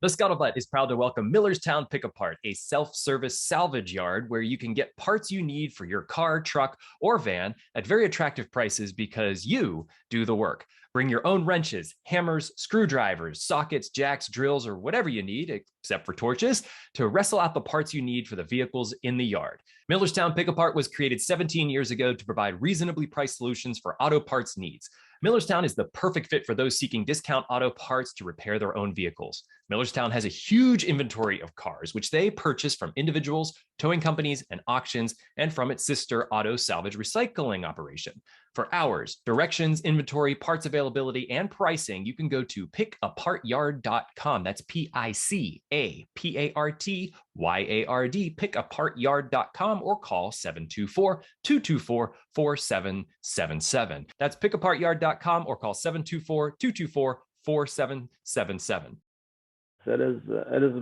The Scuttlebutt is proud to welcome Millerstown Pick Apart, a self-service salvage yard where you can get parts you need for your car, truck, or van at very attractive prices because you do the work. Bring your own wrenches, hammers, screwdrivers, sockets, jacks, drills, or whatever you need, except for torches, to wrestle out the parts you need for the vehicles in the yard. Millerstown Pick Apart was created 17 years ago to provide reasonably priced solutions for auto parts needs. Millerstown is the perfect fit for those seeking discount auto parts to repair their own vehicles. Millerstown has a huge inventory of cars, which they purchase from individuals, towing companies, and auctions, and from its sister auto salvage recycling operation. For hours, directions, inventory, parts availability, and pricing, you can go to pickapartyard.com. That's PICAPARTYARD, pickapartyard.com, or call 724-224-4777. That's pickapartyard.com or call 724-224-4777. It is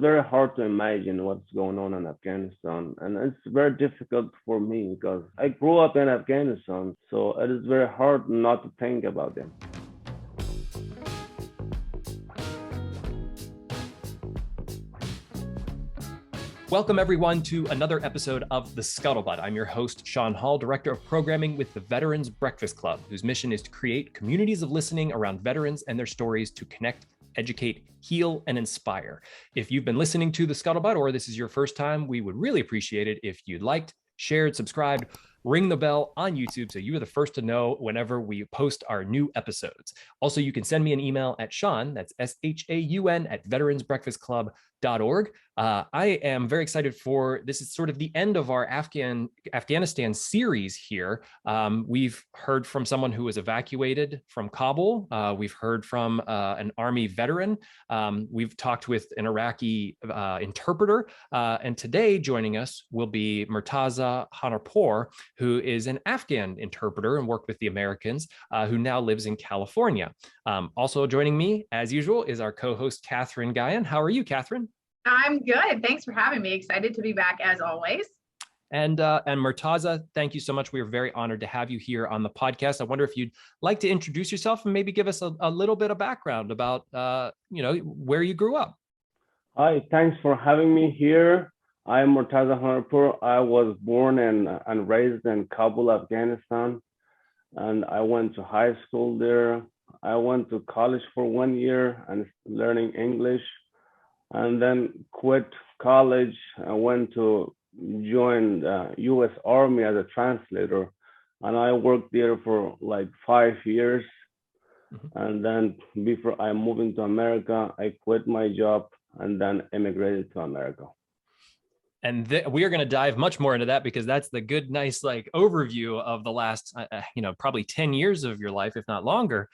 very hard to imagine what's going on in Afghanistan, and it's very difficult for me because I grew up in Afghanistan, so it is very hard not to think about them. Welcome, everyone, to another episode of The Scuttlebutt. I'm your host, Sean Hall, Director of Programming with the Veterans Breakfast Club, whose mission is to create communities of listening around veterans and their stories to connect, educate, heal, and inspire. If you've been listening to The Scuttlebutt, or this is your first time, we would really appreciate it if you liked, shared, subscribed, ring the bell on YouTube so you are the first to know whenever we post our new episodes. Also, you can send me an email at Sean, that's SHAUN, at veteransbreakfastclub.org. I am very excited for this. Is sort of the end of our Afghanistan series here. We've heard from someone who was evacuated from Kabul. We've heard from an Army veteran. We've talked with an Iraqi interpreter. And today joining us will be Murtaza Honarpoor, who is an Afghan interpreter and worked with the Americans, who now lives in California. Also joining me, as usual, is our co-host, Catherine Guyan. How are you, Catherine? I'm good. Thanks for having me. Excited to be back as always. And Murtaza, thank you so much. We are very honored to have you here on the podcast. I wonder if you'd like to introduce yourself and maybe give us a little bit of background about, where you grew up. Hi, thanks for having me here. I'm Murtaza Honarpoor. I was born and raised in Kabul, Afghanistan, and I went to high school there. I went to college for 1 year and learning English, and then quit college. I went to join the U.S. Army as a translator, and I worked there for like 5 years. And then before I moved into America, I quit my job and then immigrated to America. And we are going to dive much more into that because that's the good, nice overview of the last, probably 10 years of your life, if not longer.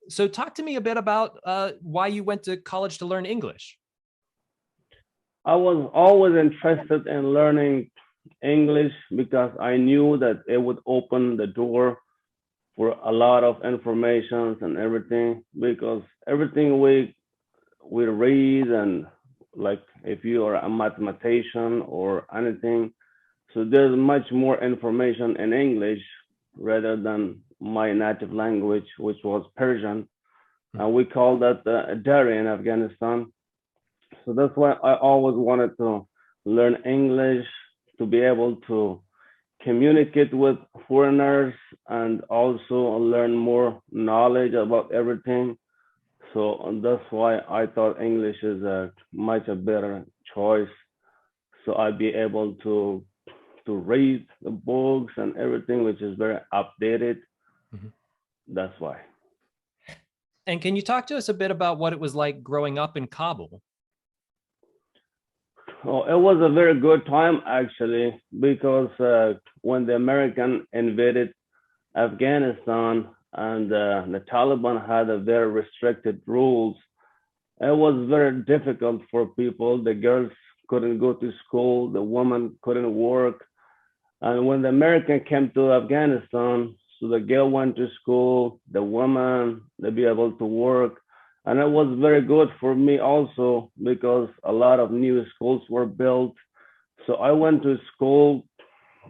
So talk to me a bit about why you went to college to learn English. I was always interested in learning English because I knew that it would open the door for a lot of information and everything, because everything we read, and like if you are a mathematician or anything, so there's much more information in English rather than my native language, which was Persian. And we call that Dari in Afghanistan. So that's why I always wanted to learn English, to be able to communicate with foreigners and also learn more knowledge about everything. So that's why I thought English is a much better choice. So I'd be able to read the books and everything, which is very updated. That's why. And can you talk to us a bit about what it was like growing up in Kabul? Oh, it was a very good time, actually, because when the American invaded Afghanistan and the Taliban had a very restricted rules, it was very difficult for people. The girls couldn't go to school, the women couldn't work. And when the American came to Afghanistan, so the girl went to school, the woman, they be able to work. And it was very good for me also because a lot of new schools were built. So I went to school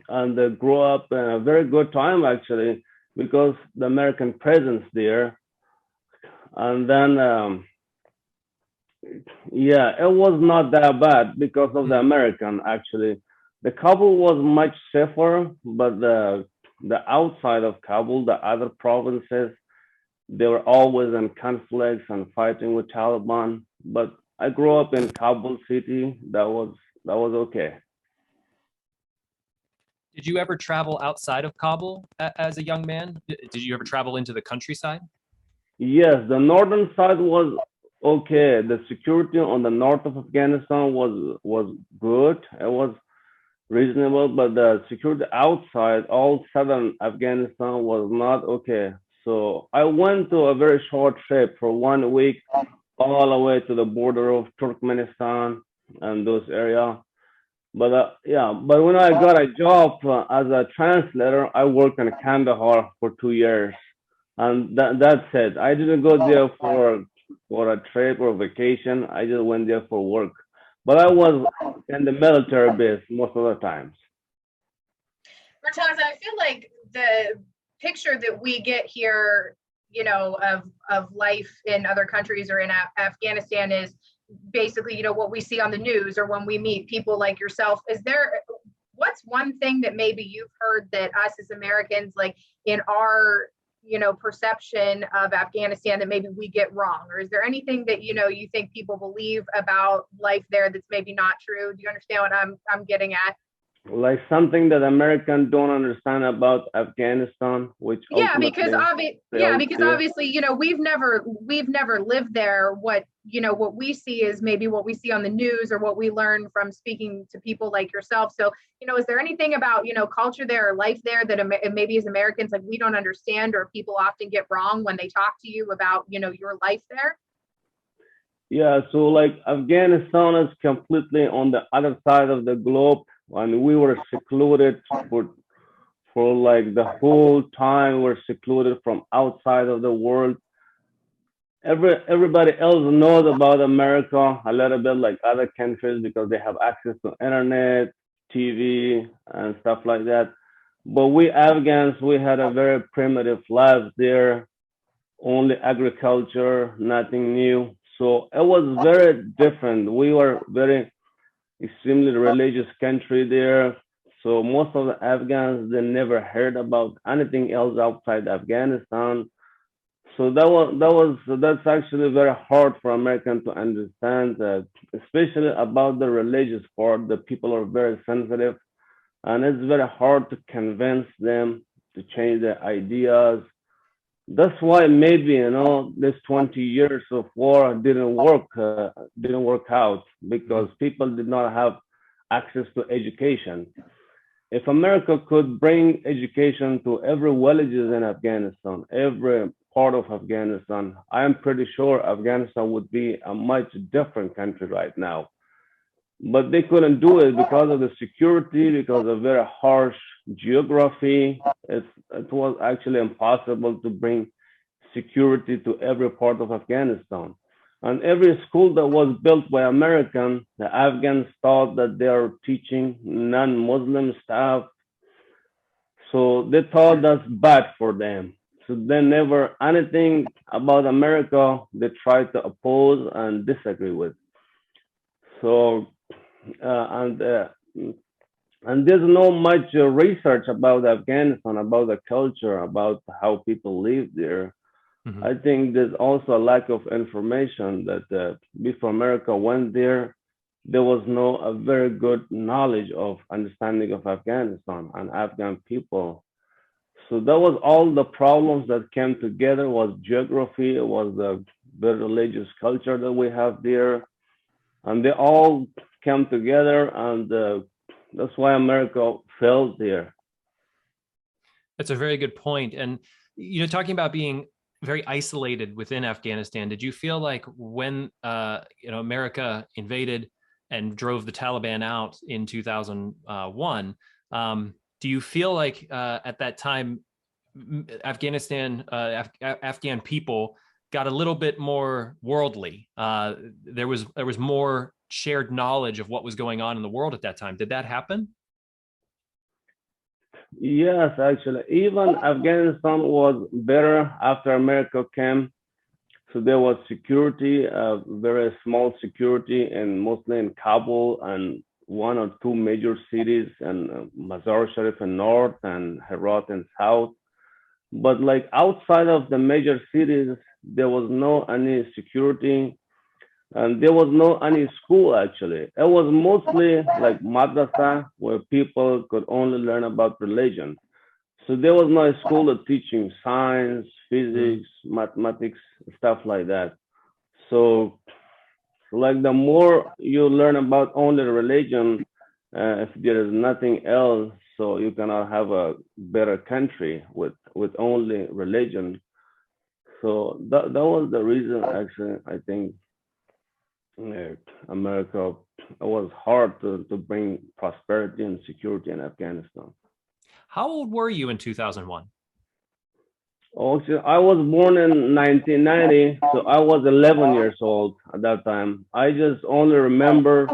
and grew up in a very good time, actually, because the American presence there. And then Yeah, it was not that bad because of the Hmm. American actually. The Kabul was much safer, but the outside of Kabul, the other provinces, they were always in conflicts and fighting with Taliban. But I grew up in Kabul city. That was okay. Did you ever travel outside of Kabul as a young man? Did you ever travel into the countryside? Yes, the northern side was okay. The security on the north of Afghanistan was good. It was reasonable, but the security outside all southern Afghanistan was not okay. So I went to a very short trip for 1 week all the way to the border of Turkmenistan and those area. But yeah, but when I got a job as a translator, I worked in Kandahar for 2 years, and that's it. I didn't go there for a trip or vacation. I just went there for work. But I was in the military base most of the times. Murtaza, I feel like the picture that we get here, of life in other countries or in Afghanistan is basically, what we see on the news or when we meet people like yourself. What's one thing that maybe you've heard that us as Americans, like in our, perception of Afghanistan that maybe we get wrong? Or is there anything that, you think people believe about life there that's maybe not true? Do you understand what I'm getting at? Like something that Americans don't understand about Afghanistan, which Yeah, because ultimately fails because there. obviously, we've never lived there. What we see is maybe what we see on the news or what we learn from speaking to people like yourself. So, is there anything about, culture there or life there that maybe as Americans, like we don't understand or people often get wrong when they talk to you about, your life there? Yeah, so like Afghanistan is completely on the other side of the globe, and we were secluded for like the whole time. We're secluded from outside of the world. Everybody else knows about America a little bit like other countries because they have access to internet, TV, and stuff like that. But we Afghans, we had a very primitive life there, only agriculture, nothing new. So it was very different. We were very extremely religious country there. So most of the Afghans they never heard about anything else outside Afghanistan. So that's actually very hard for Americans to understand that, especially about the religious part. The people are very sensitive, and it's very hard to convince them to change their ideas. That's why maybe this 20 years of war didn't work out because Mhm. people did not have access to education. If America could bring education to every villages in Afghanistan, every part of Afghanistan, I am pretty sure Afghanistan would be a much different country right now. But they couldn't do it because of the security, because of very harsh geography. It was actually impossible to bring security to every part of Afghanistan. And every school that was built by Americans, the Afghans thought that they are teaching non-Muslim staff. So they thought that's bad for them. So they never anything about America they tried to oppose and disagree with. So uh, and uh, and there's no much research about Afghanistan, about the culture, about how people live there. Mhm. I think there's also a lack of information that before America went there, there was no a very good knowledge of understanding of Afghanistan and Afghan people. So that was all the problems that came together was geography, it was the religious culture that we have there, and they all came together, and that's why America failed there. That's a very good point. And talking about being very isolated within Afghanistan, did you feel like when America invaded and drove the Taliban out in 2001, do you feel like at that time Afghan people got a little bit more worldly? There was more shared knowledge of what was going on in the world at that time. Did that happen? Yes, actually, even Afghanistan was better after America came. So there was security, very small security, and mostly in Kabul and one or two major cities, and Mazar Sharif in north and Herat in south. But like outside of the major cities, there was no any security, and there was no any school actually. It was mostly like madrasa where people could only learn about religion. So there was no school of teaching science, Mm. physics, mathematics, stuff like that. So like the more you learn about only religion, if there is nothing else, so you cannot have a better country with only religion. So that was the reason actually. I think uh, America, it was hard to bring prosperity and security in Afghanistan. How old were you in 2001? Also, I was born in 1990, so I was 11 years old at that time. I just only remember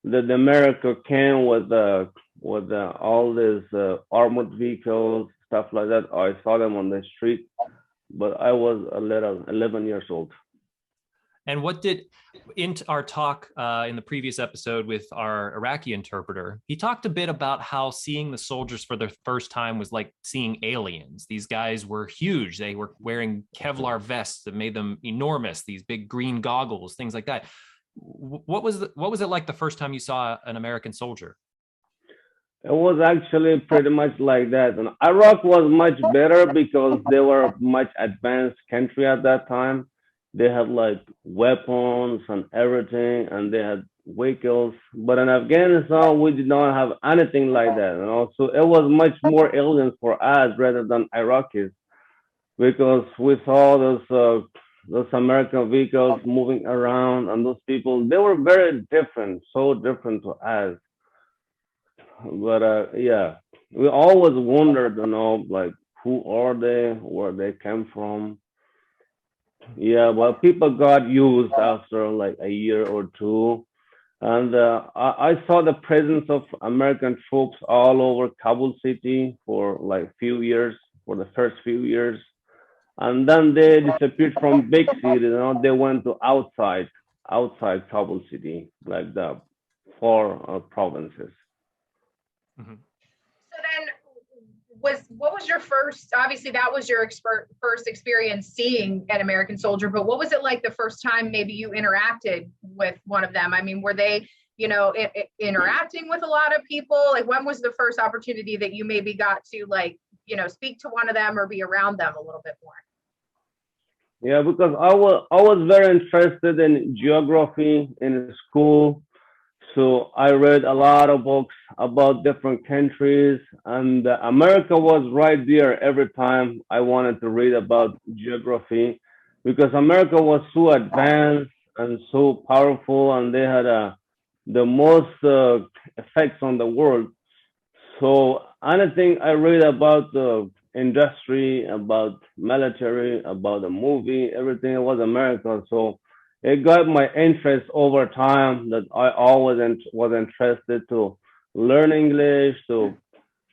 that America came with all these armored vehicles, stuff like that. I saw them on the street, but I was a little 11 years old. And what did, in our talk in the previous episode with our Iraqi interpreter, he talked a bit about how seeing the soldiers for the first time was like seeing aliens. These guys were huge. They were wearing Kevlar vests that made them enormous, these big green goggles, things like that. What was it like the first time you saw an American soldier? It was actually pretty much like that. And Iraq was much better because they were a much advanced country at that time. They had like weapons and everything, and they had vehicles. But in Afghanistan, we did not have anything like that. So it was much more aliens for us rather than Iraqis because we saw those American vehicles moving around, and those people they were very different, so different to us. But yeah, we always wondered, like who are they, where they came from. Yeah, well, people got used after like a year or two, and I saw the presence of American troops all over Kabul city for like few years, for the first few years, and then they disappeared from big city. They went to outside Kabul city, like the four provinces. Mhm. So then what was your first, obviously that was your first experience seeing an American soldier, but what was it like the first time maybe you interacted with one of them? I mean, were they, interacting with a lot of people? Like when was the first opportunity that you maybe got to like, speak to one of them or be around them a little bit more? Yeah, because I was very interested in geography in school. So I read a lot of books about different countries, and America was right there every time I wanted to read about geography, because America was so advanced and so powerful, and they had the most effects on the world. So anything I read about the industry, about military, about the movie, everything, it was America. So it got my interest over time that I always was interested to learn English, to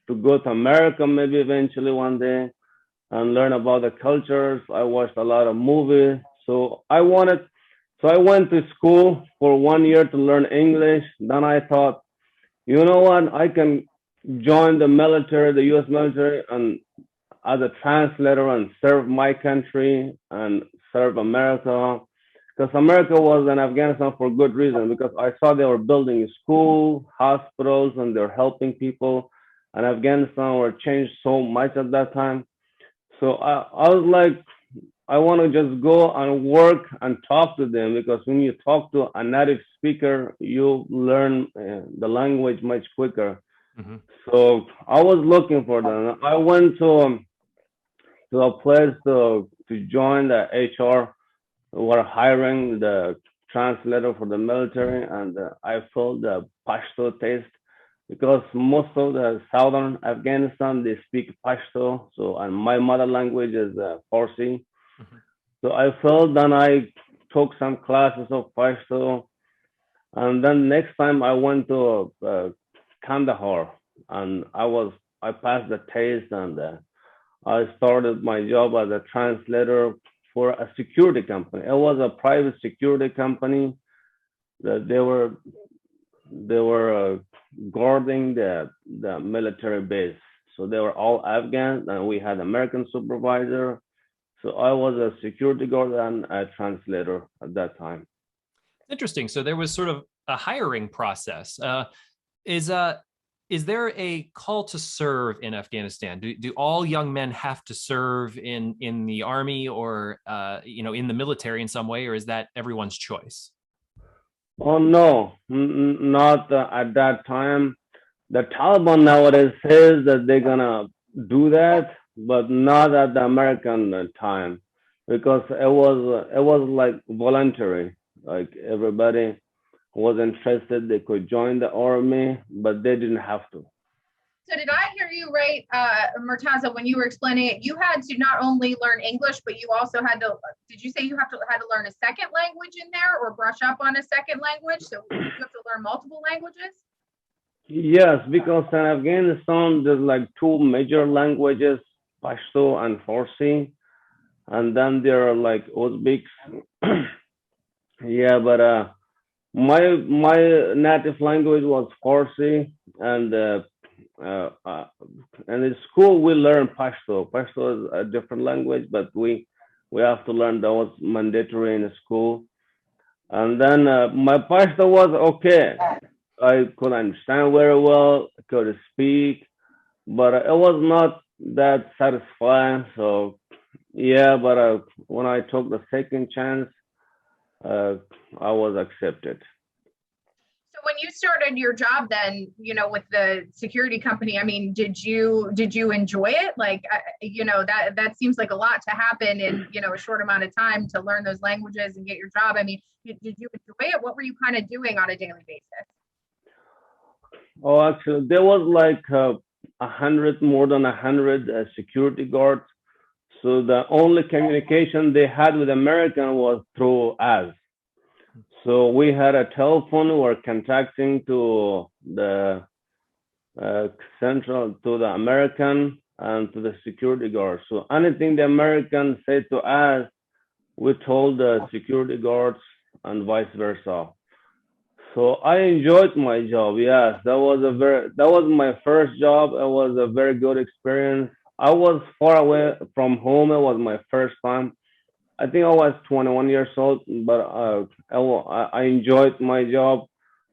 go to America maybe eventually one day and learn about the cultures. I watched a lot of movies. So I went to school for 1 year to learn English. Then I thought, you know what, I can join the military, the US military, and as a translator and serve my country and serve America. Because America was in Afghanistan for good reason, because I saw they were building school, hospitals, and they're helping people. And Afghanistan were changed so much at that time. So I was like, I want to just go and work and talk to them, because when you talk to a native speaker, you learn the language much quicker. Mm-hmm. So I was looking for them. I went to a place to join the HR who were hiring the translator for the military, and I failed the Pashto test because most of the southern Afghanistan they speak Pashto. So and my mother language is Farsi. Mm-hmm. So I failed. Then I took some classes of Pashto, and then next time I went to Kandahar, and I passed the test, and I started my job as a translator for a security company. It was a private security company that they were guarding the military base. So they were all Afghans, and we had American supervisor. So I was a security guard and a translator at that time. Interesting. So there was sort of a hiring process. Is there a call to serve in Afghanistan? Do all young men have to serve in the army or in the military in some way, or is that everyone's choice? Oh no, not at that time. The Taliban nowadays says that they're gonna do that, but not at the American time, because it was like voluntary. Like everybody who was interested, they could join the army, but they didn't have to. So did I hear you right, Murtaza, when you were explaining it, you had to not only learn English, but you also had to, did you say you had to learn a second language in there or brush up on a second language? So you have to learn multiple languages? Yes, because in Afghanistan there's like two major languages, Pashto and Farsi, and then there are like Uzbeks. Yeah, but my native language was Farsi, and in school we learn Pashto. Pashto is a different language, but we have to learn that was mandatory in school. And then my Pashto was okay. I could understand very well, could speak, but it was not that satisfying. So yeah, but when I took the second chance, uh, I was accepted. So when you started your job then, with the security company, I mean, did you enjoy it? Like, that seems like a lot to happen in, a short amount of time to learn those languages and get your job. I mean, did you enjoy it? What were you kind of doing on a daily basis? Oh, actually, there was like more than 100 security guards. So the only communication they had with American was through us. So we had a telephone. We were contacting to the central, to the American and to the security guards. So anything the American said to us, we told the security guards and vice versa. So I enjoyed my job. Yes, that was my first job. It was a very good experience. I was far away from home. It was my first time. I think I was 21 years old, but I enjoyed my job.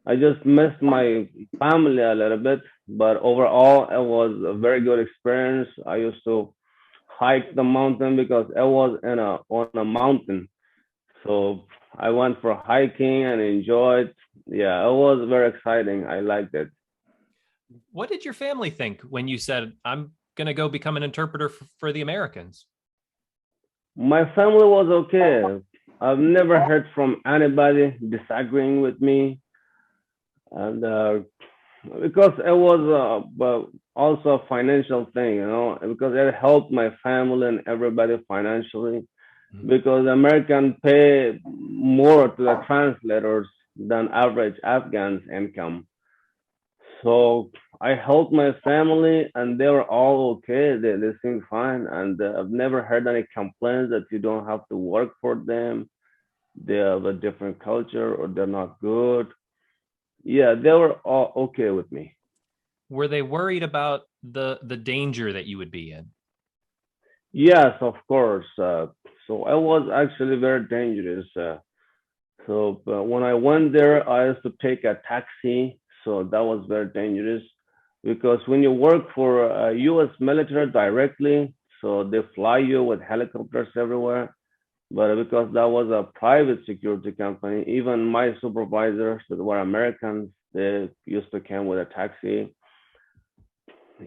I just missed my family a little bit, but overall, it was a very good experience. I used to hike the mountain because it was on a mountain. So I went for hiking and enjoyed. Yeah, it was very exciting. I liked it. What did your family think when you said, I'm going to go become an interpreter for the Americans? My family was okay. I've never heard from anybody disagreeing with me, and because it was also a financial thing, because it helped my family and everybody financially. Because the American pay more to the translators than average Afghans income. So I helped my family, and they were all okay. They seemed fine, and I've never heard any complaints that you don't have to work for them. They have a different culture, or they're not good. Yeah, they were all okay with me. Were they worried about the danger that you would be in? Yes, of course. So I was actually very dangerous. So when I went there, I used to take a taxi. So that was very dangerous because when you work for U.S. military directly, so they fly you with helicopters everywhere. But because that was a private security company, even my supervisors that were Americans, they used to come with a taxi.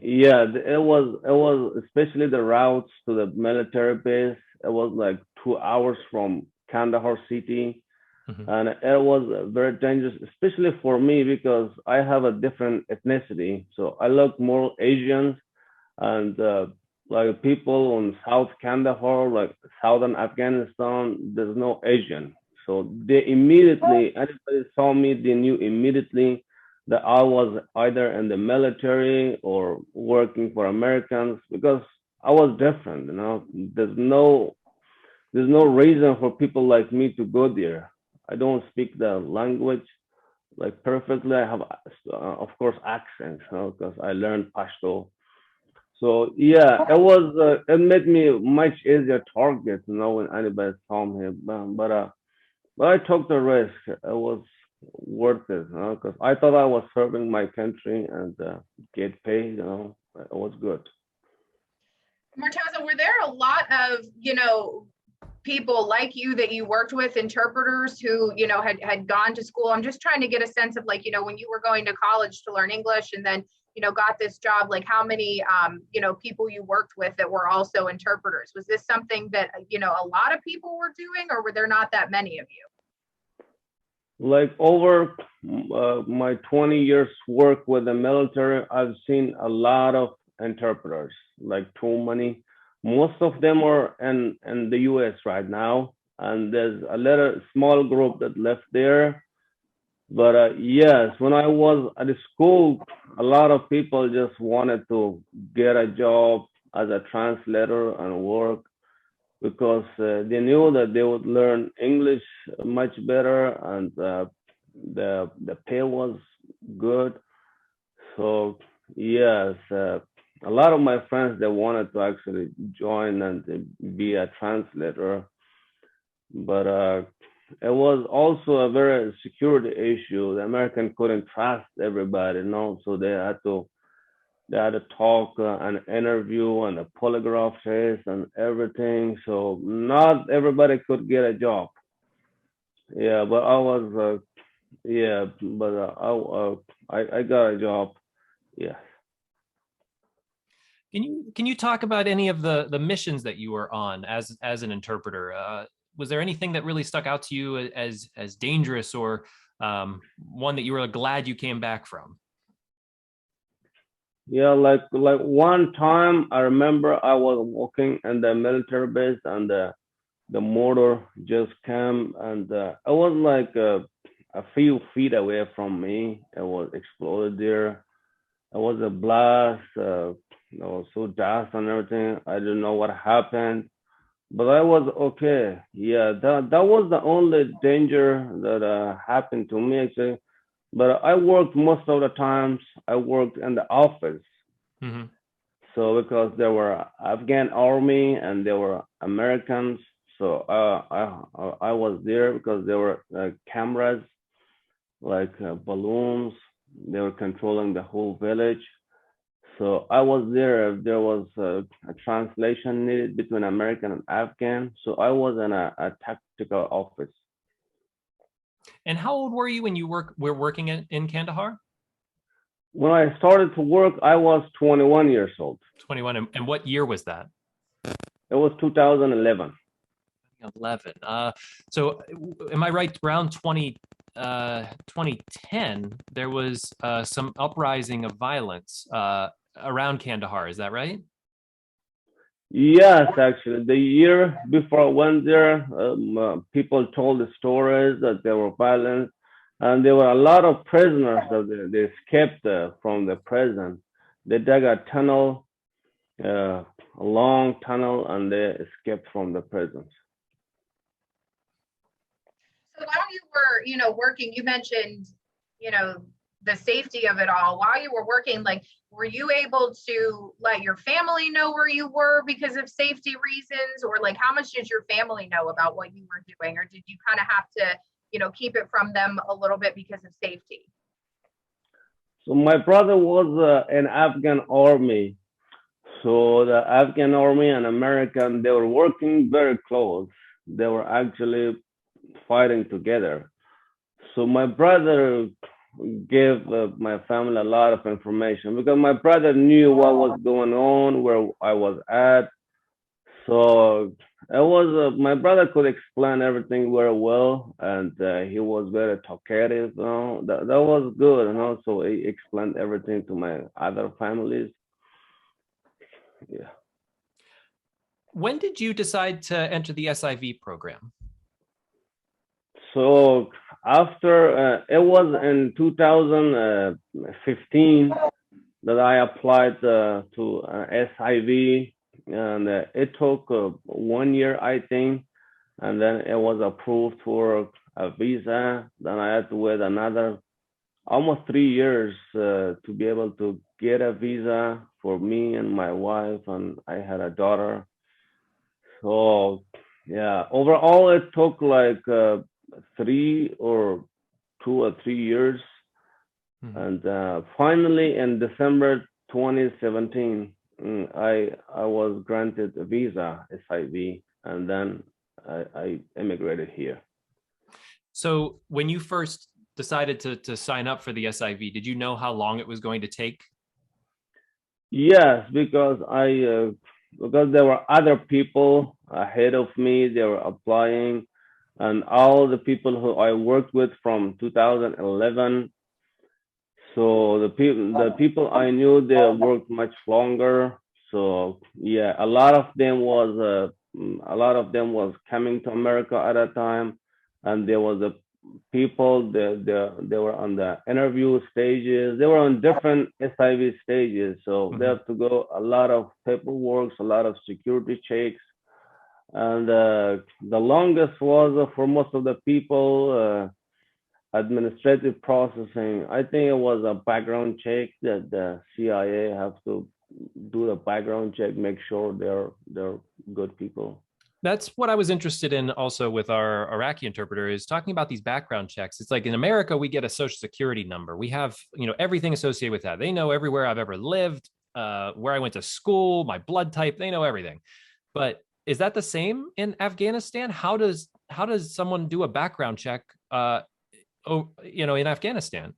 Yeah, it was especially the routes to the military base. It was like 2 hours from Kandahar city, and it was very dangerous, especially for me because I have a different ethnicity. So I look more Asian, and like people on South Kandahar, like southern Afghanistan, there's no Asian. So they immediately, anybody saw me, they knew immediately that I was either in the military or working for Americans because I was different. There's no there's no reason for people like me to go there. I don't speak the language like perfectly. I have, of course, accents, because I learned Pashto. So yeah, it made me much easier target, when anybody saw me. But I took the risk. It was worth it, because I thought I was serving my country and get paid. It was good. Murtaza, were there a lot of, people like you that you worked with, interpreters who, had gone to school? I'm just trying to get a sense of, like, when you were going to college to learn English and then, got this job, like how many, people you worked with that were also interpreters? Was this something that, a lot of people were doing, or were there not that many of you? Like over my 20 years work with the military, I've seen a lot of interpreters, like too many. Most of them are in the US right now, and there's a little small group that left there. But yes, when I was at the school, a lot of people just wanted to get a job as a translator and work because they knew that they would learn English much better, and the pay was good. So yes, a lot of my friends, they wanted to actually join and be a translator, but it was also a very security issue. The American couldn't trust everybody, so they had to talk an interview and a polygraph test and everything. So not everybody could get a job. Yeah, but I was yeah, but I got a job. Yeah. Can you talk about any of the missions that you were on as an interpreter? Was there anything that really stuck out to you as dangerous, or one that you were glad you came back from? Yeah, like one time I remember I was walking in the military base, and the mortar just came, and it was like a few feet away from me. It was exploded there. It was a blast. So dust and everything. I didn't know what happened, but I was okay. Yeah, that was the only danger that happened to me actually. But I worked most of the times. I worked in the office. Mm-hmm. So because there were Afghan army and there were Americans, so I was there because there were cameras, like balloons. They were controlling the whole village. So I was there if there was a translation needed between American and Afghan. So I was in a tactical office. And how old were you when you were working in Kandahar? When I started to work, I was 21 years old. 21. And what year was that? It was 2011. 11. So am I right? Around 2010, there was some uprising of violence around Kandahar. Is that right? Yes, actually, the year before I went there, people told the stories that there were violence, and there were a lot of prisoners that they escaped from the prison. They dug a tunnel, a long tunnel, and they escaped from the prisons. So while you were, working, you mentioned, the safety of it all. While you were working, like, were you able to let your family know where you were because of safety reasons, or like how much did your family know about what you were doing, or did you kind of have to, keep it from them a little bit because of safety? So my brother was in Afghan army. So the Afghan army and American, they were working very close. They were actually fighting together. So my brother gave my family a lot of information because my brother knew what was going on, where I was at. So it was my brother could explain everything very well, and he was very talkative. That was good, So he explained everything to my other families. Yeah. When did you decide to enter the SIV program? So after it was in 2015 that I applied to SIV, and it took 1 year, I think. and then it was approved for a visa. Then I had to wait another almost 3 years to be able to get a visa for me and my wife, and I had a daughter. So yeah, overall it took like 2 or 3 years, and finally in December 2017, I was granted a visa SIV, and then I immigrated here. So when you first decided to sign up for the SIV, did you know how long it was going to take? Yes, because there were other people ahead of me. They were applying, and all the people who I worked with from 2011. So the people I knew, they worked much longer. So yeah, a lot of them was coming to America at a time, and there was a people they were on the interview stages. They were on different SIV stages, so they have to go a lot of paperwork, a lot of security checks, and the longest was for most of the people. Administrative processing. I think it was a background check that the CIA have to do the background check, make sure they're good people. That's what I was interested in also with our Iraqi interpreter, is talking about these background checks. It's like in America, we get a social security number. We have, everything associated with that. They know everywhere I've ever lived, where I went to school, my blood type, they know everything. But is that the same in Afghanistan? How does someone do a background check, in Afghanistan?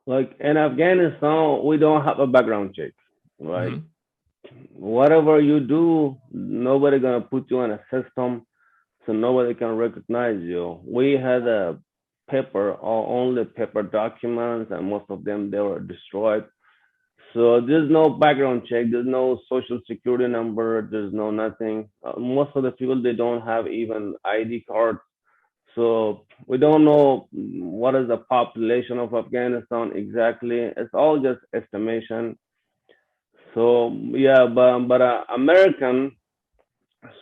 Like in Afghanistan, we don't have a background check, right? Mm-hmm. Whatever you do, nobody gonna put you in a system, so nobody can recognize you. We had a paper, or only paper documents, and most of them they were destroyed. So there's no background check, there's no social security number, there's no nothing. Most of the people they don't have even ID cards. So we don't know what is the population of Afghanistan exactly. It's all just estimation. So yeah, but American.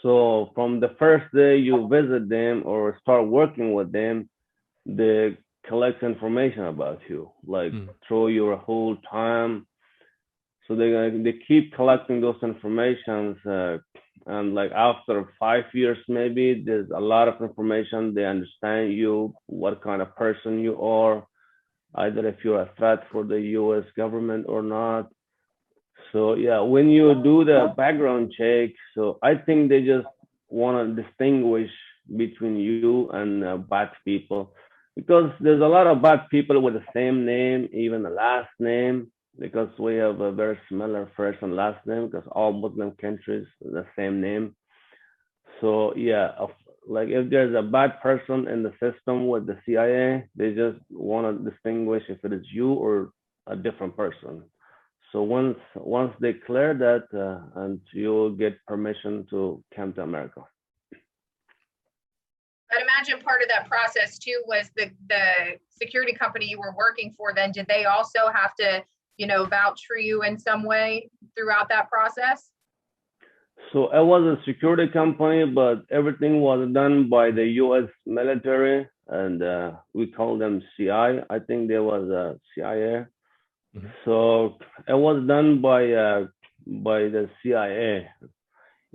So from the first day you visit them or start working with them, they collect information about you, like through your whole time. So they keep collecting those informations, and like after 5 years, maybe there's a lot of information. They understand you, what kind of person you are, either if you're a threat for the U.S. government or not. So yeah, when you do the background check, so I think they just want to distinguish between you and bad people, because there's a lot of bad people with the same name, even the last name, because we have a very similar first and last name, because all Muslim countries the same name. So yeah, like if there's a bad person in the system with the CIA, they just want to distinguish if it is you or a different person. So once they clear that, and you'll get permission to come to America. I'd imagine part of that process too was the security company you were working for. Then did they also have to, vouch for you in some way throughout that process? So it was a security company, but everything was done by the U.S. military, and we call them CI. I think there was a CIA. Mm-hmm. So it was done by the CIA.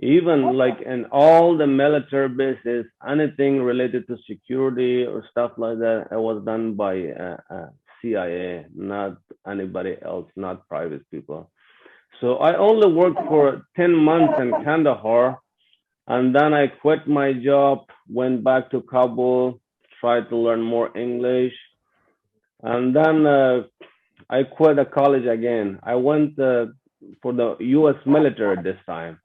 Even like in all the military bases, anything related to security or stuff like that, it was done by CIA, not anybody else, not private people. So I only worked for 10 months in Kandahar, and then I quit my job, went back to Kabul, tried to learn more English, and then I quit the college again. I went for the U.S. military this time.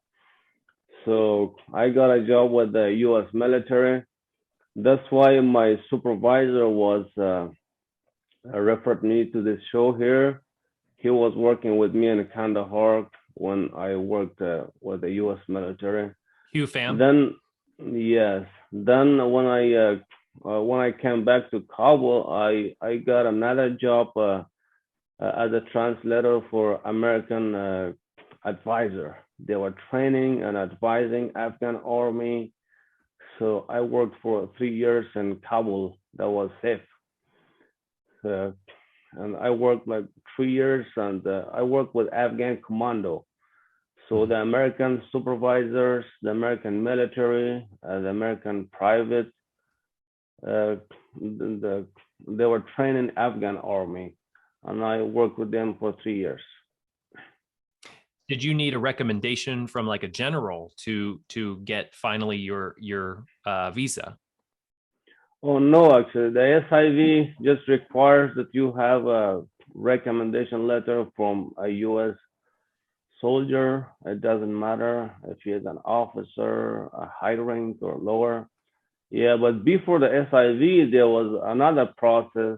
So I got a job with the U.S. military. That's why my supervisor was referred me to this show here. He was working with me in Kandahar when I worked with the U.S. military. Hugh Pham. Then yes, then when I came back to Kabul, I got another job as a translator for American advisor. They were training and advising Afghan army. So I worked for 3 years in Kabul. That was safe. Uh, and I worked like 3 years, and I worked with Afghan commando. So Mhm. the American supervisors, the American military, the American private, uh, they were training Afghan army, and I worked with them for 3 years. Did you need a recommendation from like a general to get finally your visa? Oh no, actually, the SIV just requires that you have a recommendation letter from a U.S. soldier. It doesn't matter if he is an officer, a high rank or lower. Yeah, but before the SIV, there was another process.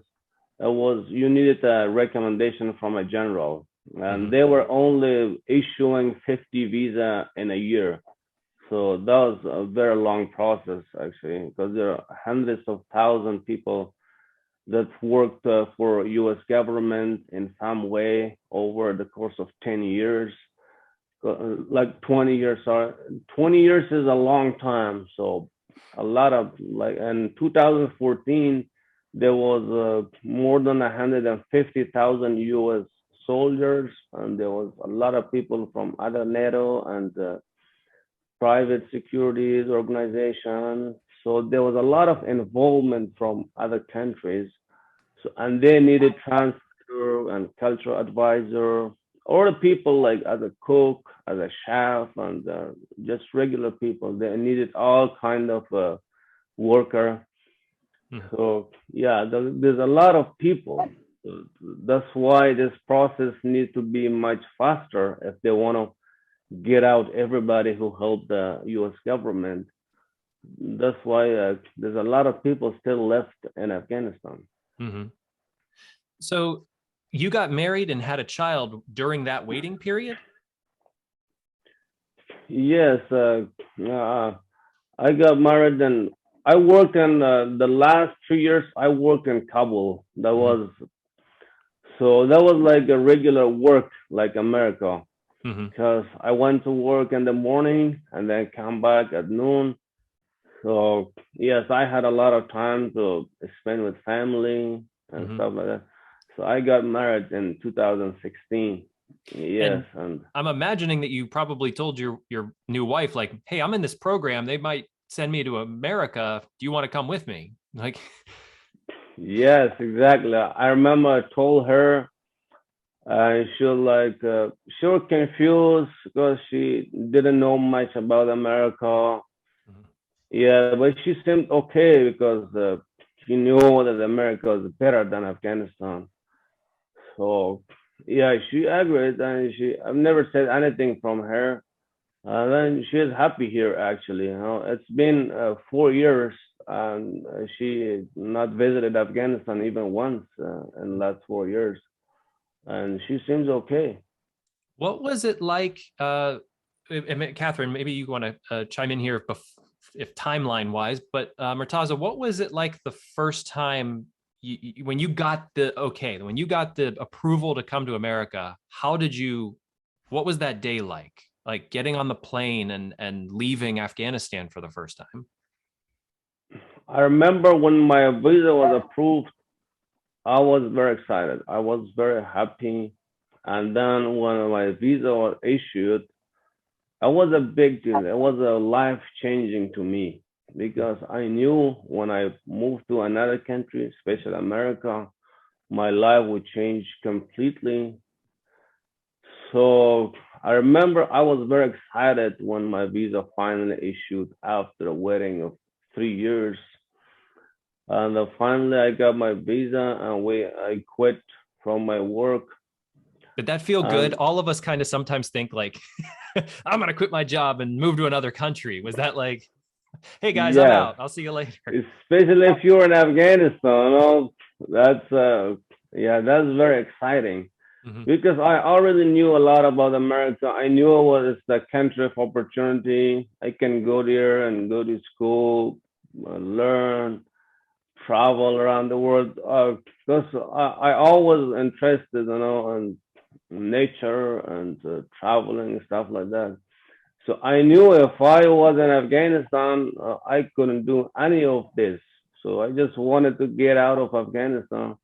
It was you needed a recommendation from a general, and Mhm. they were only issuing 50 visa in a year. So that was a very long process actually, because there are hundreds of thousands of people that worked for U.S. government in some way over the course of 10 years. Like 20 years are 20 years is a long time. So a lot of like in 2014 there was more than 150,000 U.S. soldiers, and there was a lot of people from other NATO and private securities organization. So there was a lot of involvement from other countries. So and they needed transfer and cultural advisor, or people like as a cook, as a chef, and just regular people. They needed all kind of worker. Mhm. So yeah, there's a lot of people. So that's why this process needs to be much faster if they want to get out everybody who helped the U.S. government. That's why there's a lot of people still left in Afghanistan. Mhm. So you got married and had a child during that waiting period? Yes, I got married and I worked in the last 3 years. I worked in Kabul. Mhm. That was like a regular work, like America, Mhm. because I went to work in the morning and then come back at noon. So yes, I had a lot of time to spend with family and Mhm. stuff like that. So I got married in 2016. Yes, And and I'm imagining that you probably told your new wife, like, "Hey, I'm in this program. They might send me to America. Do you want to come with me?" Like, yes, exactly. I remember I told her, she was confused because she didn't know much about America. Mhm. Yeah, but she seemed okay because she knew that America was better than Afghanistan. So yeah, she agreed, and I've never said anything from her. Then she is happy here actually. It's been 4 years, and she not visited Afghanistan even once in the last 4 years, and she seems okay. What was it like? Catherine, maybe you want to chime in here if timeline wise, but Murtaza, what was it like the first time when you got the okay, when you got the approval to come to America? What was that day like? Like getting on the plane and leaving Afghanistan for the first time? I remember when my visa was approved, I was very excited. I was very happy. And then when my visa was issued, it was a big deal. It was a life changing to me because I knew when I moved to another country, especially America, my life would change completely. So I remember I was very excited when my visa finally issued after waiting of 3 years. And finally, I got my visa, and I quit from my work. Did that feel good? And All of us kind of sometimes think like, I'm going to quit my job and move to another country. Was that like, hey guys, I'm yes, out. I'll see you later. especially if you're in Afghanistan, that's yeah, that's very exciting Mhm. because I already knew a lot about America. I knew it was the country of opportunity. I can go there and go to school, learn, travel around the world. Because I always interested, in nature and traveling and stuff like that. So I knew if I was in Afghanistan, I couldn't do any of this. So I just wanted to get out of Afghanistan.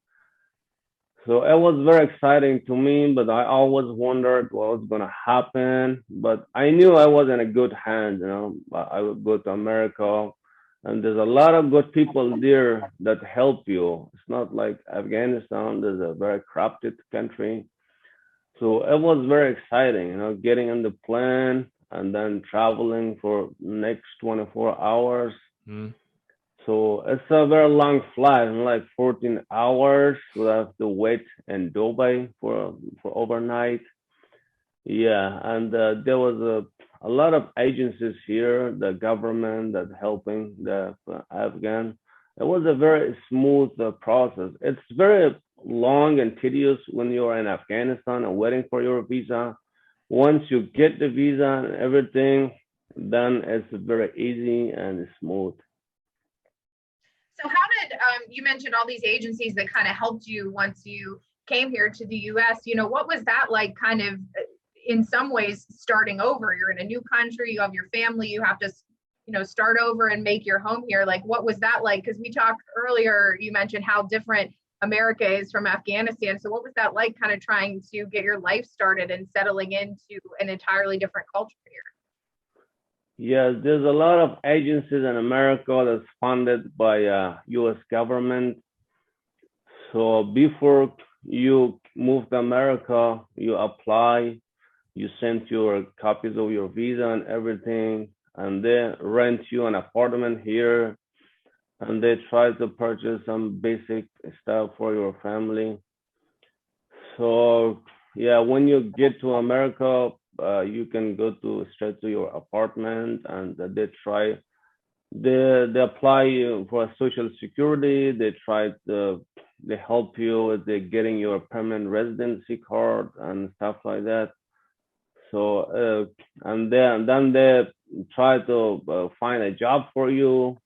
So it was very exciting to me, but I always wondered what was going to happen. But I knew I was in a good hands. I would go to America, and there's a lot of good people there that help you. It's not like Afghanistan. There's a very corrupted country. So it was very exciting, getting on the plane and then traveling for next 24 hours. Mm. So it's a very long flight, like 14 hours. We have to wait in Dubai for overnight. Yeah, and there was a lot of agencies here, the government that helping the Afghan. It was a very smooth process. It's very long and tedious when you're in Afghanistan and waiting for your visa. Once you get the visa and everything, then it's very easy and smooth. So how did you mentioned all these agencies that kind of helped you once you came here to the US? What was that like, kind of in some ways starting over? You're in a new country, you have your family, you have to start over and make your home here. Like, what was that like? Because we talked earlier, you mentioned how different America is from Afghanistan. So what was that like, kind of trying to get your life started and settling into an entirely different culture here? Yes, there's a lot of agencies in America that's funded by U.S. government. So before you move to America, you apply, you send your copies of your visa and everything, and they rent you an apartment here, and they try to purchase some basic stuff for your family. So yeah, when you get to America, you can go to straight to your apartment, and they apply you for social security. They help you with getting your permanent residency card and stuff like that. So and then they try to find a job for you.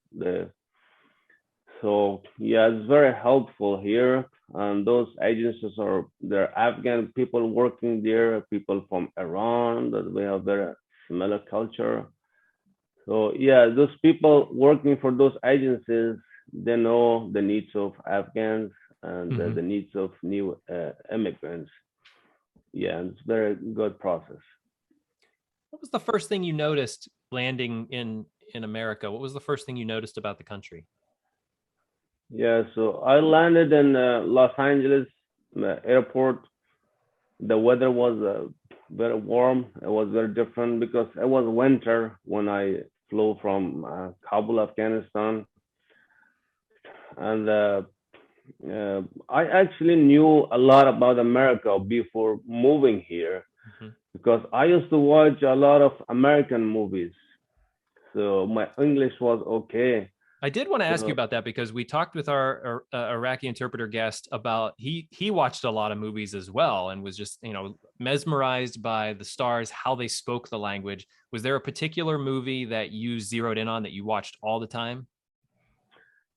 So yeah, it's very helpful here. And those agencies they're Afghan people working there, people from Iran that we have very similar culture. So yeah, those people working for those agencies, they know the needs of Afghans and Mm-hmm. the needs of new immigrants. Yeah, it's very good process. What was the first thing you noticed landing in America? What was the first thing you noticed about the country? Yeah, so I landed in Los Angeles airport. The weather was very warm. It was very different because it was winter when I flew from Kabul, Afghanistan, and I actually knew a lot about America before moving here Mm-hmm. because I used to watch a lot of American movies, so my English was okay. I did want to ask you So about that because we talked with our Iraqi interpreter guest about he watched a lot of movies as well and was just mesmerized by the stars, how they spoke the language. Was there a particular movie that you zeroed in on that you watched all the time?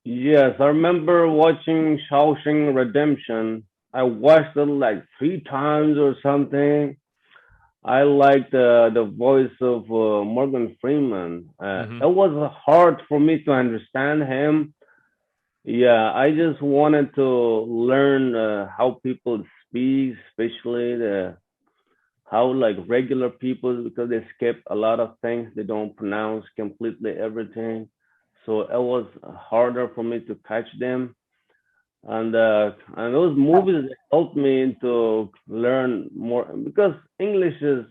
yes, I remember watching Shawshank Redemption. I watched it like 3 times or something. I liked the voice of Morgan Freeman. Mm-hmm. It was hard for me to understand him. Yeah, I just wanted to learn how people speak, especially how like regular people, because they skip a lot of things. They don't pronounce completely everything. So it was harder for me to catch them. And those movies helped me to learn more because English is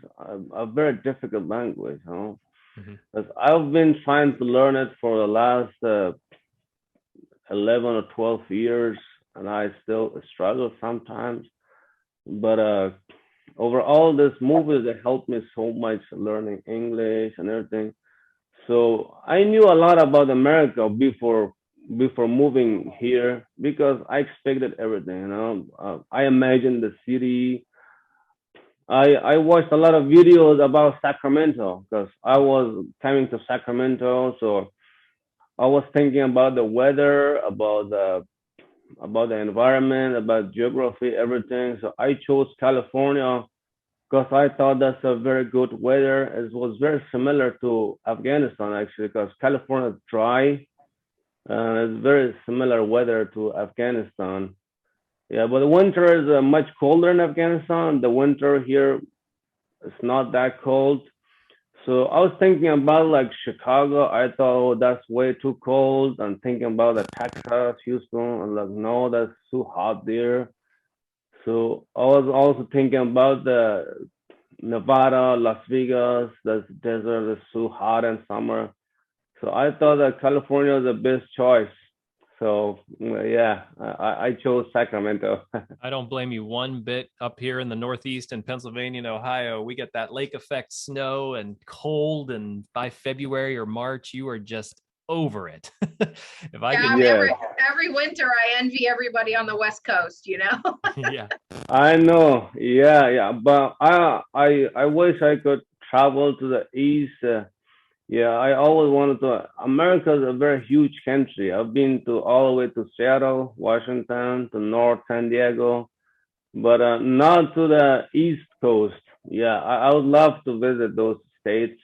a very difficult language, Mm-hmm. because I've been trying to learn it for the last 11 or 12 years, and I still struggle sometimes. But overall, this movies that helped me so much learning English and everything. So I knew a lot about America before moving here because I expected everything. I imagined the city. I watched a lot of videos about Sacramento because I was coming to Sacramento, so I was thinking about the weather, about the environment, about geography, everything. So I chose California because I thought that's a very good weather. It was very similar to Afghanistan actually, because California is dry and it's very similar weather to Afghanistan. Yeah, but the winter is much colder in Afghanistan. The winter here is not that cold. So I was thinking about like Chicago. I thought, oh, that's way too cold. I'm thinking about the Texas, Houston. I'm like, no, that's too hot there. So I was also thinking about the Nevada, Las Vegas. The desert is too hot in summer. So I thought that California was the best choice. So yeah, I chose Sacramento. I don't blame you one bit. Up here in the Northeast in Pennsylvania and Ohio, we get that lake effect snow and cold. And by February or March, you are just over it. If I Yeah, could, Yes, every winter I envy everybody on the West Coast, you know? yeah. I know. Yeah, yeah. But I wish I could travel to the east. Yeah, I always wanted to. America is a very huge country. I've been to all the way to Seattle, Washington, to North San Diego, but not to the East Coast. Yeah, I would love to visit those states.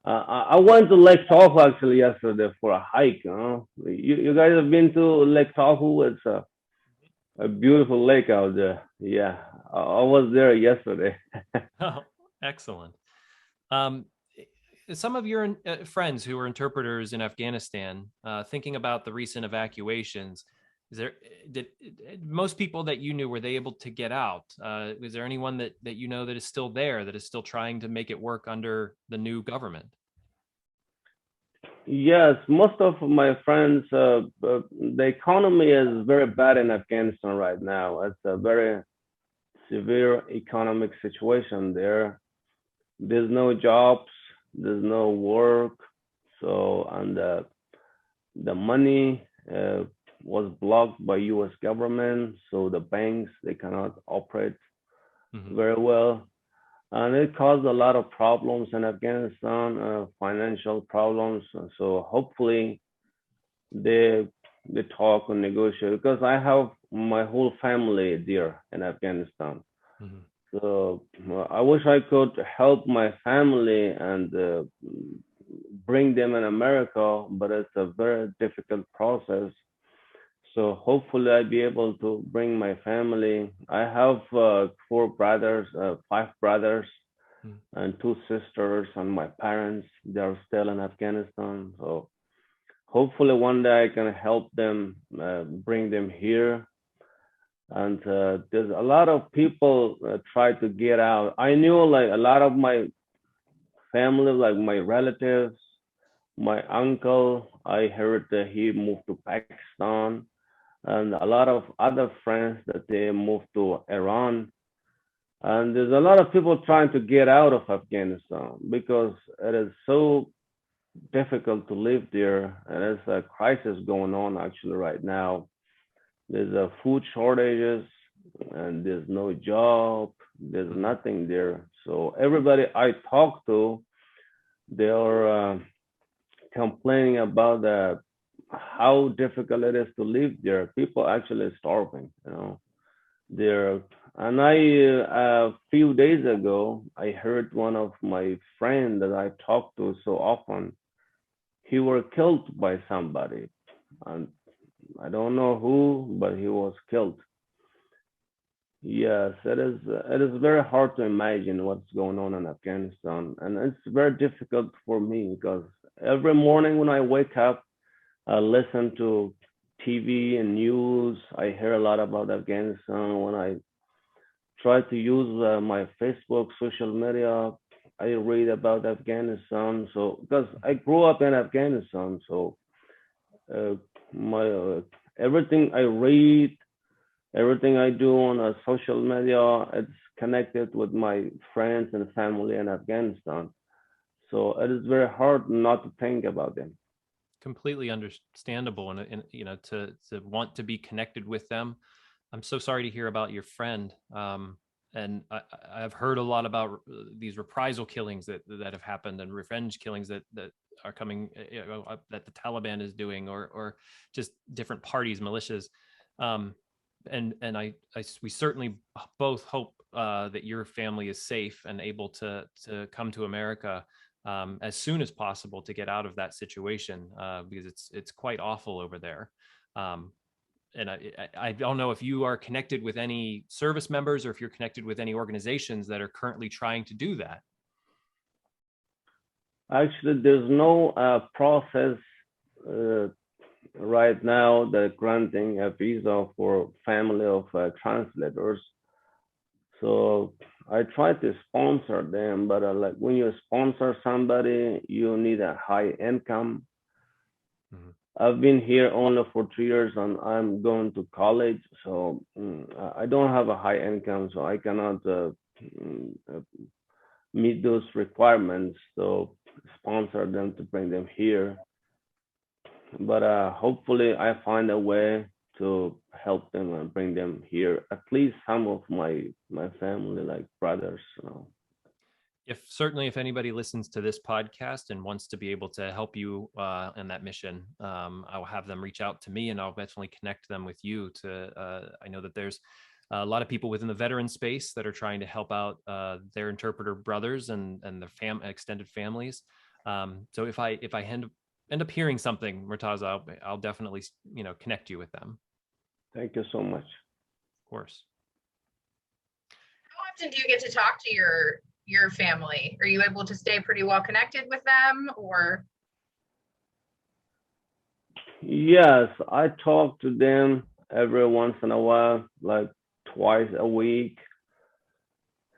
I went to Lake Tahoe actually yesterday for a hike. You guys have been to Lake Tahoe? It's a beautiful lake out there. Yeah, I was there yesterday. Oh, excellent. Um, some of your friends who were interpreters in Afghanistan, thinking about the recent evacuations, is there did most people that you knew, were they able to get out? Is there anyone that you know that is still there, that is still trying to make it work under the new government? Yes, most of my friends, the economy is very bad in Afghanistan right now. It's a very severe economic situation there. There's no jobs, there's no work. So, and the money was blocked by U.S. government, so the banks they cannot operate Mm-hmm. very well, and it caused a lot of problems in Afghanistan, financial problems. So hopefully they they talk and negotiate because I have my whole family there in Afghanistan. Mm-hmm. So I wish I could help my family and bring them in America, but it's a very difficult process. So hopefully I'll be able to bring my family. I have four brothers, five brothers, Mm-hmm. and two sisters, and my parents. They are still in Afghanistan. So hopefully one day I can help them, bring them here. And there's a lot of people try to get out. I knew like a lot of my family, like my relatives, my uncle. I heard that he moved to Pakistan, and a lot of other friends that they moved to Iran. And there's a lot of people trying to get out of Afghanistan because it is so difficult to live there, and there's a crisis going on actually right now. There's a food shortages, and there's no job. There's nothing there. So everybody I talk to, they are complaining about how difficult it is to live there. People actually starving, There, and I a few days ago, I heard one of my friend that I talk to so often. He were killed by somebody, and I don't know who, but he was killed. Yes, it is. It is very hard to imagine what's going on in Afghanistan, and it's very difficult for me because every morning when I wake up, I listen to TV and news. I hear a lot about Afghanistan. When I try to use my Facebook, social media, I read about Afghanistan. So because I grew up in Afghanistan, so uh, my everything I read, everything I do on social media, it's connected with my friends and family in Afghanistan. So it is very hard not to think about them. Completely understandable, and to want to be connected with them. I'm so sorry to hear about your friend. And I've heard a lot about these reprisal killings that have happened, and revenge killings that are coming, that the Taliban is doing, or just different parties, militias. Um, we certainly both hope that your family is safe and able to come to America as soon as possible to get out of that situation, because it's quite awful over there. And I don't know if you are connected with any service members or if you're connected with any organizations that are currently trying to do that. Actually, there's no process right now that granting a visa for family of translators. So I try to sponsor them, but like when you sponsor somebody, you need a high income. Mm-hmm. I've been here only for 3 years and I'm going to college, so I don't have a high income, so I cannot meet those requirements. So sponsor them to bring them here. But hopefully I find a way to help them and bring them here. At least some of my family, like brothers. If anybody listens to this podcast and wants to be able to help you in that mission, I'll have them reach out to me, and I'll definitely connect them with you. I know that there's a lot of people within the veteran space that are trying to help out their interpreter brothers and their extended families. So if I end up hearing something, Murtaza, I'll definitely connect you with them. Thank you so much. Of course. How often do you get to talk to your family? Are you able to stay pretty well connected with them, or? Yes, I talk to them every once in a while, like twice a week.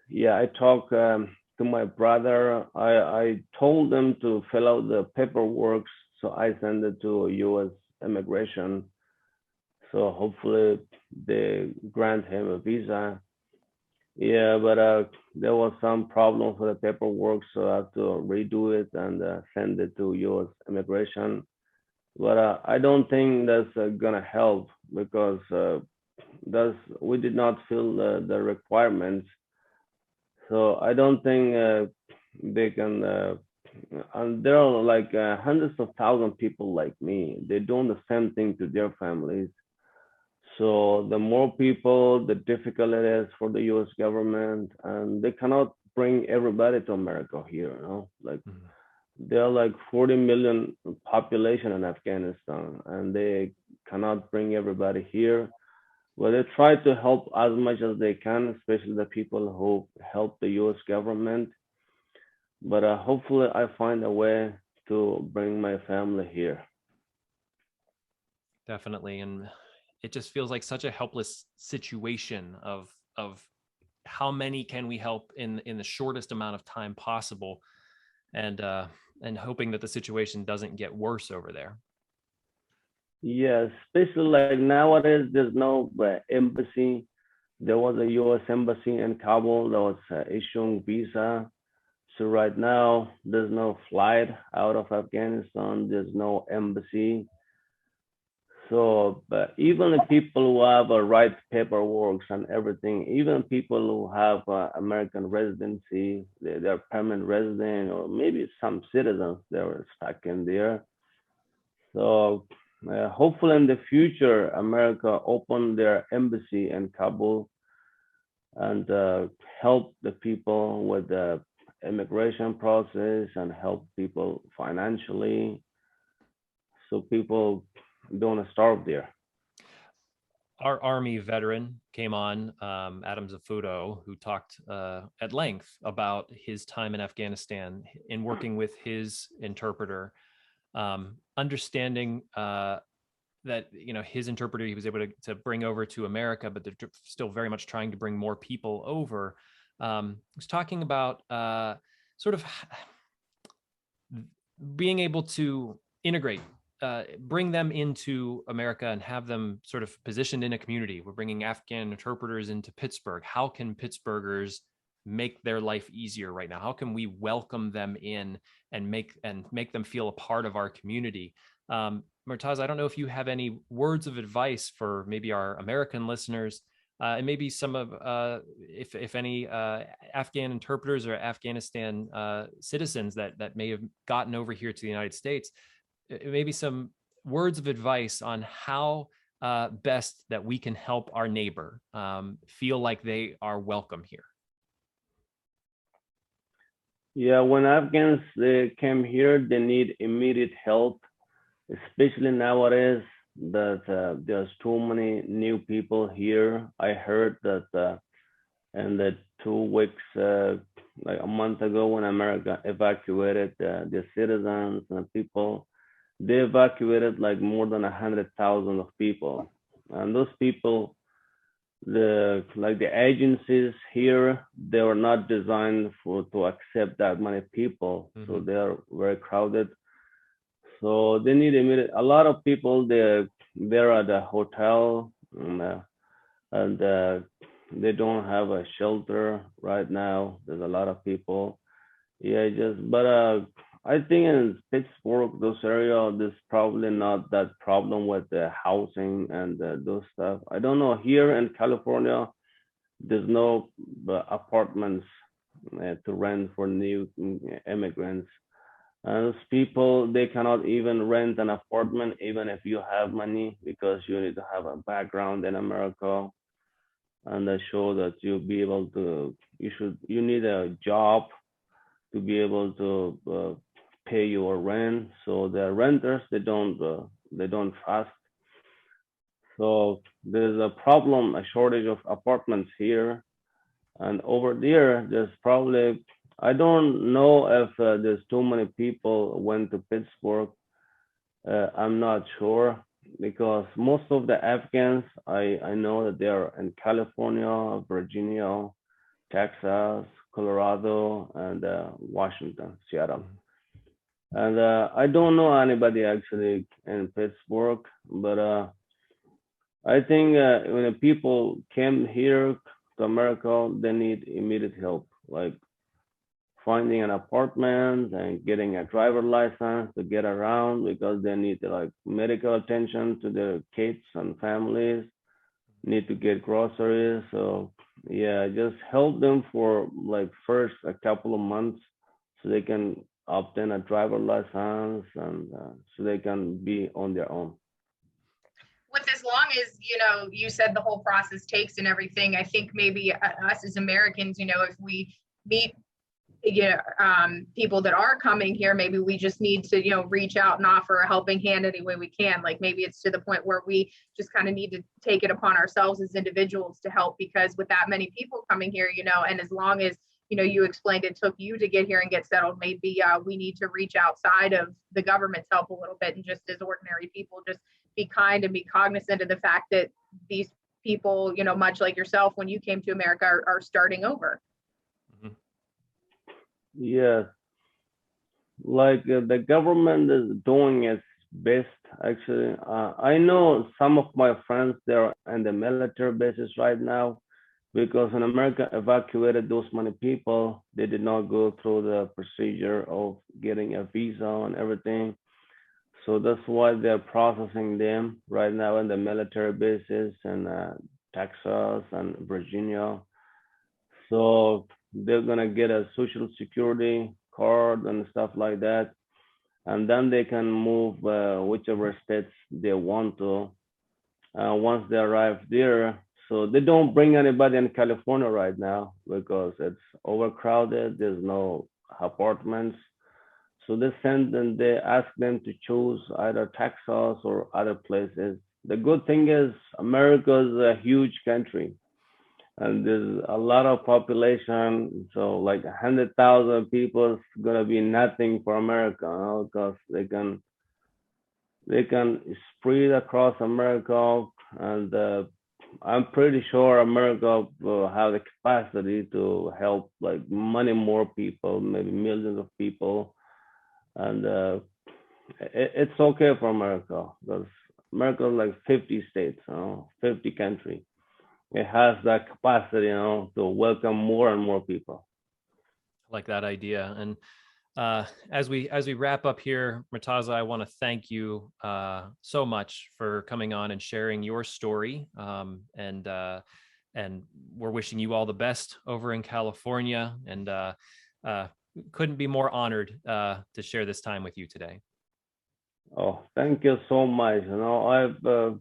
Yeah, I talk to my brother. I told them to fill out the paperwork, so I send it to U.S. immigration. So hopefully they grant him a visa. Yeah, but there was some problem for the paperwork, so I have to redo it and send it to U.S. immigration. But I don't think that's gonna help because we did not fill the requirements. So I don't think they can. And there are like hundreds of thousands people like me. They do the same thing to their families. So the more people, the difficult it is for the U.S. government, and they cannot bring everybody to America here. Like there are like 40 million population in Afghanistan, and they cannot bring everybody here. Well, they try to help as much as they can, especially the people who help the U.S. government. But hopefully, I find a way to bring my family here. Definitely, and it just feels like such a helpless situation of how many can we help in the shortest amount of time possible, and hoping that the situation doesn't get worse over there. Yes, especially like nowadays, there's no embassy. There was a U.S. embassy in Kabul that was issuing visa. So right now, there's no flight out of Afghanistan. There's no embassy. So, but even the people who have a right paperwork and everything, even people who have American residency, they're permanent resident, or maybe some citizens, they're stuck in there. So hopefully in the future, America open their embassy in Kabul and help the people with the immigration process and help people financially, so people don't starve there. Our Army veteran came on, Adam Zafuto, who talked at length about his time in Afghanistan in working with his interpreter, understanding that his interpreter he was able to bring over to America, but they're still very much trying to bring more people over. Was talking about sort of being able to integrate, bring them into America and have them sort of positioned in a community. We're bringing Afghan interpreters into Pittsburgh. How can Pittsburghers make their life easier right now? How can we welcome them in and make them feel a part of our community? Murtaza, I don't know if you have any words of advice for maybe our American listeners, and maybe some of, if any, Afghan interpreters or Afghanistan citizens that may have gotten over here to the United States. Maybe some words of advice on how best that we can help our neighbor feel like they are welcome here? Yeah, when Afghans they came here, they need immediate help, especially nowadays that there's too many new people here. I heard that in the 2 weeks, like a month ago, when America evacuated the citizens and people, they evacuated like more than 100,000 of people, and those people, the agencies here, they were not designed for to accept that many people, so they are very crowded. So they need immediate. A lot of people they're at the hotel, and they don't have a shelter right now. There's a lot of people. Yeah, just but I think in Pittsburgh, those area, there's probably not that problem with the housing and those stuff. I don't know. Here in California, there's no apartments to rent for new immigrants. And those people, they cannot even rent an apartment, even if you have money, because you need to have a background in America and they show that you'll be able to. You need a job to be able to pay your rent. So the renters they don't trust. So there's a problem, a shortage of apartments here, and over there there's probably, I don't know if there's too many people went to Pittsburgh. I'm not sure because most of the Afghans I know that they're in California, Virginia, Texas, Colorado, and Washington, Seattle. And I don't know anybody actually in Pittsburgh, but I think when people came here to America, they need immediate help, like finding an apartment and getting a driver license to get around because they need like medical attention to their kids and families, need to get groceries. So yeah, just help them for like first a couple of months so they can obtain a driver license and so they can be on their own. With as long as, you know, you said the whole process takes and everything, I think maybe us as Americans, you know, if we meet people that are coming here, maybe we just need to, you know, reach out and offer a helping hand any way we can. Like maybe it's to the point where we just kind of need to take it upon ourselves as individuals to help, because with that many people coming here, you know, and as long as, you know, you explained it took you to get here and get settled, maybe we need to reach outside of the government's help a little bit and just as ordinary people, just be kind and be cognizant of the fact that these people, you know, much like yourself, when you came to America, are starting over. Yes, like the government is doing its best. Actually, I know some of my friends they're in the military bases right now because when America evacuated those many people, they did not go through the procedure of getting a visa and everything. So that's why they're processing them right now in the military bases in Texas and Virginia. So they're gonna get a social security card and stuff like that, and then they can move whichever states they want to once they arrive there. So they don't bring anybody in California right now because it's overcrowded. There's no apartments. So they send and they ask them to choose either Texas or other places. The good thing is America is a huge country and there's a lot of population. So like 100,000 people is gonna be nothing for America, you know, because they can spread across America, and I'm pretty sure America will have the capacity to help like many more people, maybe millions of people, and it's okay for America because America is like 50 states, you know, 50 countries. It has that capacity, you know, to welcome more and more people. I like that idea. And as we wrap up here, Murtaza, I want to thank you so much for coming on and sharing your story. And we're wishing you all the best over in California. And couldn't be more honored to share this time with you today. Oh, thank you so much. You know,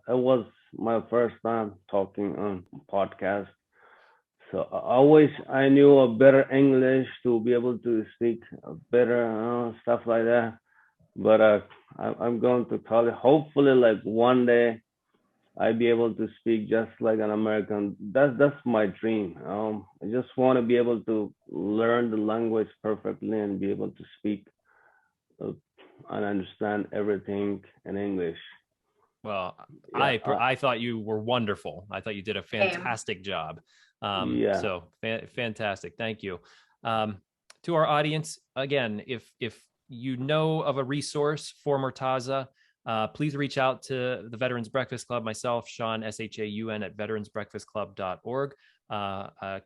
it was my first time talking on podcast. So I wish I knew a better English to be able to speak better stuff like that. But I'm going to college. Hopefully, like one day, I be able to speak just like an American. That's my dream. I just want to be able to learn the language perfectly and be able to speak uh, and understand everything in English. Well, Yeah, I thought you were wonderful. I thought you did a fantastic job. yeah. So fantastic. Thank you. To our audience, again, if you know of a resource for Murtaza, please reach out to the Veterans Breakfast Club, myself, Sean, SHAUN at veteransbreakfastclub.org.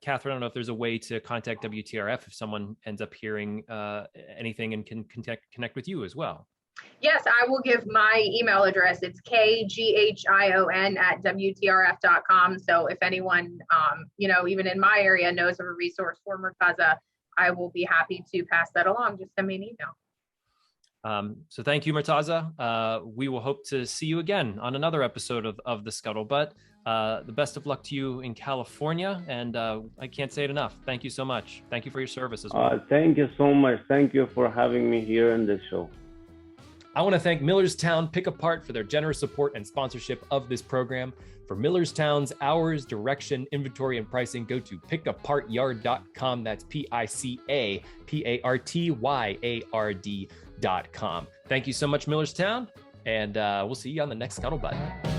Catherine, I don't know if there's a way to contact WTRF if someone ends up hearing anything and can connect with you as well. Yes, I will give my email address. It's kghion@wtrf.com. So if anyone, even in my area knows of a resource for Murtaza, I will be happy to pass that along. Just send me an email. So thank you, Murtaza. We will hope to see you again on another episode of the Scuttlebutt. The best of luck to you in California, and I can't say it enough. Thank you so much. Thank you for your service as well. Thank you so much. Thank you for having me here in this show. I want to thank Millerstown Pick Apart for their generous support and sponsorship of this program. For Millerstown's hours, direction, inventory, and pricing, go to pickapartyard.com. That's PICAPARTYARD.com. Thank you so much, Millerstown, and we'll see you on the next Scuttlebutt.